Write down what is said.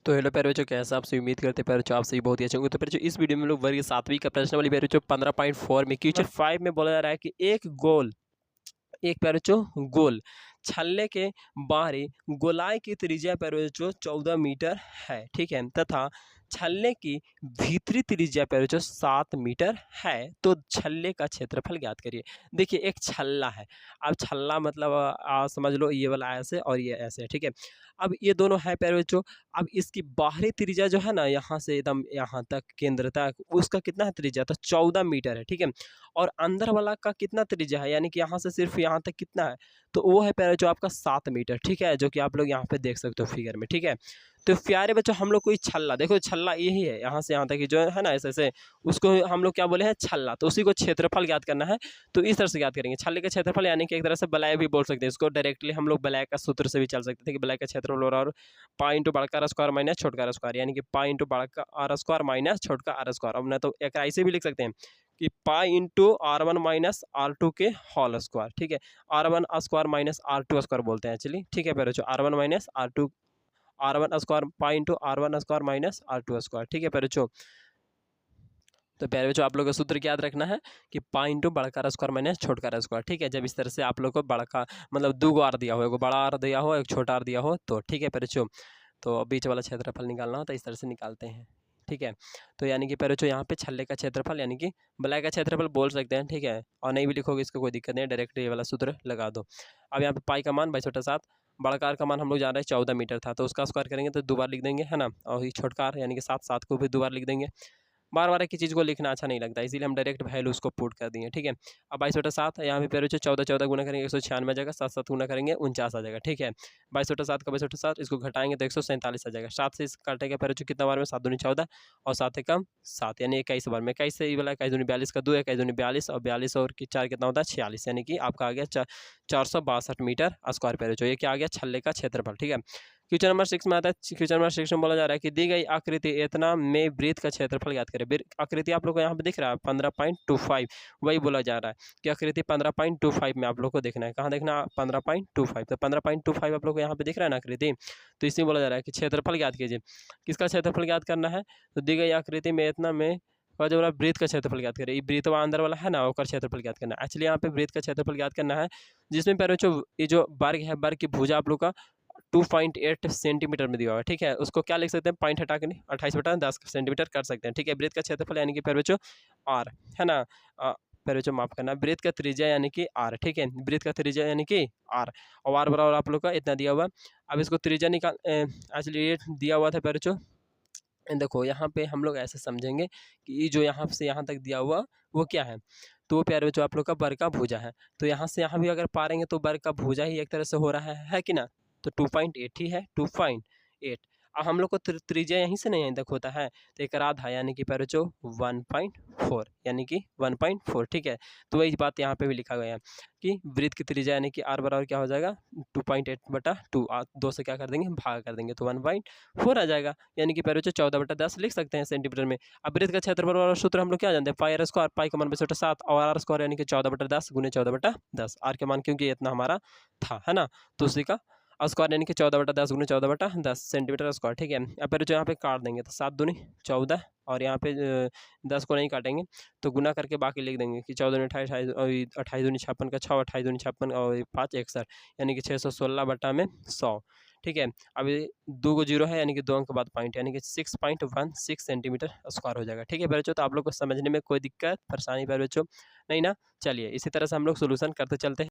तो हेलो प्यारे बच्चों, कैसा आपसे उम्मीद करते हैं प्यारे बच्चों आप सही बहुत ही अच्छे होंगे। तो प्यारे बच्चों इस वीडियो में लोग वर्ग 7वीं का प्रश्न वाली प्यारे बच्चों 15.4 में क्वेश्चन 5 में बोला जा रहा है कि एक प्यारे बच्चों गोल छल्ले के बाहरी गोलाई की त्रिज्या प्यारे बच्चों 14 मीटर है, ठीक है, तथा छल्ले की भीतरी त्रिज्या प्यारे बच्चों 7 मीटर है। तो छल्ले का क्षेत्रफल ज्ञात करिए। देखिए एक छल्ला है, अब छल्ला मतलब समझ लो ये वाला ऐसे और ये ऐसे है, ठीक है। अब ये दोनों है प्यारे बच्चों। अब इसकी बाहरी त्रिज्या जो है ना, यहाँ से एकदम यहाँ तक केंद्र तक, उसका कितना है त्रिज्या, तो 14 मीटर है, ठीक है। और अंदर वाला का कितना त्रिज्या है, यानी कि यहाँ से सिर्फ यहाँ तक कितना है, तो वो है प्यारे बच्चों आपका 7 मीटर, ठीक है, जो कि आप लोग यहाँ पे देख सकते हो फिगर में, ठीक है। तो प्यारे बच्चों हम लोग कोई छल्ला, देखो छल्ला यही है, यहाँ से यहाँ तक जो है ना ऐसे ऐसे, उसको हम लोग क्या बोले हैं, छल्ला। तो उसी को क्षेत्रफल ज्ञात करना है, तो इस तरह से ज्ञात करेंगे। छल्ले का क्षेत्रफल यानी कि एक तरह से बलय भी बोल सकते हैं इसको, डायरेक्टली हम लोग बलय का सूत्र से भी चल सकते थे कि बलय का क्षेत्रफल और पाई इंटू बड़ा का स्क्वायर माइनस छोटका का स्क्वायर, यानी कि पाई इंटू बड़ा का आर स्क्वायर माइनस छोटका आर स्क्वायर। अब ना तो एक ऐसे भी लिख सकते हैं कि pi into R1 minus R2 के होल स्क्वायर, ठीक है। R1 square minus R2 square बोलते हैं एक्चुअली, ठीक है प्यारे बच्चों, R1 minus R2 R1 square pi into R1 square minus R2 square, ठीक है प्यारे बच्चों। तो प्यारे बच्चों आप लोग का सूत्र याद रखना है कि पाई इंटू बड़का स्क्वायर माइनस छोटका स्क्वायर, ठीक है। जब इस तरह से आप लोग को बड़का मतलब दो आर दिया हो, एक बड़ा आर दिया हो एक छोटा आर दिया हो, तो ठीक है प्यारे बच्चों। तो बीच वाला क्षेत्रफल निकालना हो तो इस तरह से निकालते हैं, ठीक है। तो यानी कि प्यारे बच्चों यहाँ पे छल्ले का क्षेत्रफल यानी कि बलय का क्षेत्रफल बोल सकते हैं, ठीक है। और नहीं भी लिखोगे इसका कोई दिक्कत नहीं है, डायरेक्ट ये वाला सूत्र लगा दो। अब यहाँ पे पाई का मान 22/7, बड़कार का मान हम लोग जान रहे हैं 14 मीटर था, तो उसका स्क्वायर करेंगे तो 2 बार लिख देंगे, है ना। और ये छोटकार यानी कि 7 को भी 2 बार लिख देंगे। बार बार एक ही चीज़ को लिखना अच्छा नहीं लगता, इसीलिए हम डायरेक्ट वैल्यू उसको पुट कर दिए, ठीक है। अब 22/7 यहाँ पे प्यारे बच्चों 14 गुना करेंगे 196 आ जाएगा, 7 गुना करेंगे 49 आ जाएगा, ठीक है। 22/7 का 22/7 इसको घटाएंगे तो 147 आ जाएगा। 7 से इस काटेगा प्यारे बच्चों कितना बार में, 7 दूनी 14 और 7 एकम 7, यानी 21 बार में। 21 से ये वाला 21 दूनी 42 का 2, 21 दूनी 42 और 42 और 4 कितना होता है 46, यानी कि आपका आ गया 462 मीटर स्क्वायर प्यारे बच्चों। ये क्या आ गया, छल्ले का क्षेत्रफल, ठीक है। क्वेश्चन नंबर 6 में आता है, क्वेश्चन नंबर 6 में बोला जा रहा है कि दी गई आकृति इतना में वृत्त का क्षेत्रफल ज्ञात करें। आकृति आप लोग को यहाँ पे दिख रहा है 15.25, वही बोला जा रहा है कि आकृति 15.25 में आप लोग को देखना है। कहाँ देखना है, 15.25। तो 15.25 आप लोग को यहाँ पे दिख रहा है ना आकृति, तो इसमें बोला जा रहा है कि क्षेत्रफल ज्ञात कीजिए। किसका क्षेत्रफल ज्ञात करना है, तो दी गई आकृति में इतना में और जो वृत्त का क्षेत्रफल ज्ञात करें। ये वृत्त अंदर वाला है ना, ओकर क्षेत्रफल ज्ञात करना है। एक्चुअली यहाँ पे वृत्त का क्षेत्रफल ज्ञात करना है, जिसमें प्यारे बच्चों ये जो वर्ग है, वर्ग की भुजा आप लोग का 2.8 सेंटीमीटर में दिया हुआ है, ठीक है। उसको क्या लिख सकते हैं, पॉइंट हटा के 28/10 सेंटीमीटर कर सकते हैं, ठीक है। वृत्त का क्षेत्रफल यानी कि प्यारे बच्चों आर, है ना। प्यारे बच्चों माफ करना, वृत्त का त्रिज्या यानी कि आर, ठीक है। वृत्त का त्रिज्या यानी कि आर, और आर बराबर आप लोग का इतना दिया हुआ। अब इसको त्रिज्या निकाल, एक्चुअली ये दिया हुआ था प्यारे बच्चों, देखो यहाँ पे हम लोग ऐसे समझेंगे कि जो यहाँ से यहाँ तक दिया हुआ वो क्या है, तो प्यारे बच्चों आप लोग का वर्ग का भुजा है। तो यहाँ से यहाँ भी अगर पारेंगे तो वर्ग का भुजा ही एक तरह से हो रहा है कि ना। तो 2.8 ही है, 2.8। अब हम लोग को त्रिज्या यहीं से नहीं यहीं तक होता है, तो एक आधा यानी कि प्यारे बच्चों 1.4, यानी कि 1.4, ठीक है। तो वही बात यहाँ पे भी लिखा गया है कि वृत्त की त्रिज्या यानी कि आर बराबर क्या हो जाएगा, 2.8/2, 2 से क्या कर देंगे भाग कर देंगे, तो 1.4 आ जाएगा, यानी कि प्यारे बच्चों 14/10 लिख सकते हैं सेंटीमीटर में। अब वृत्त का क्षेत्रफल वाला सूत्र हम लोग क्या जानते हैं, पाई आर स्क्वायर, पाई का मान 22/7 और आर स्क्वायर यानी कि 14/10 गुने 14/10, आर के मान क्योंकि इतना हमारा था, है ना, तो उसी का स्क्वायर यानी कि 14/10 गुने 14/10 सेंटीमीटर स्क्वायर, ठीक है। अब फिर जो यहाँ पे काट देंगे तो 7 दूनी 14 और यहाँ पे 10 को नहीं काटेंगे तो गुना करके बाकी लिख देंगे कि 14 दूनी 28, 28 दूनी 56 का 6, 28 दूनी 56 और 5 61, यानी कि 616/100, ठीक है। अब ये 2 को जीरो है यानी कि 2 अंक के बाद पॉइंट, यानी कि 6.16 सेंटीमीटर स्क्वायर हो जाएगा, ठीक है प्यारे बच्चों। तो आप लोग को समझने में कोई दिक्कत परेशानी प्यारे बच्चों नहीं ना। चलिए इसी तरह से हम लोग सोल्यूशन करते चलते हैं।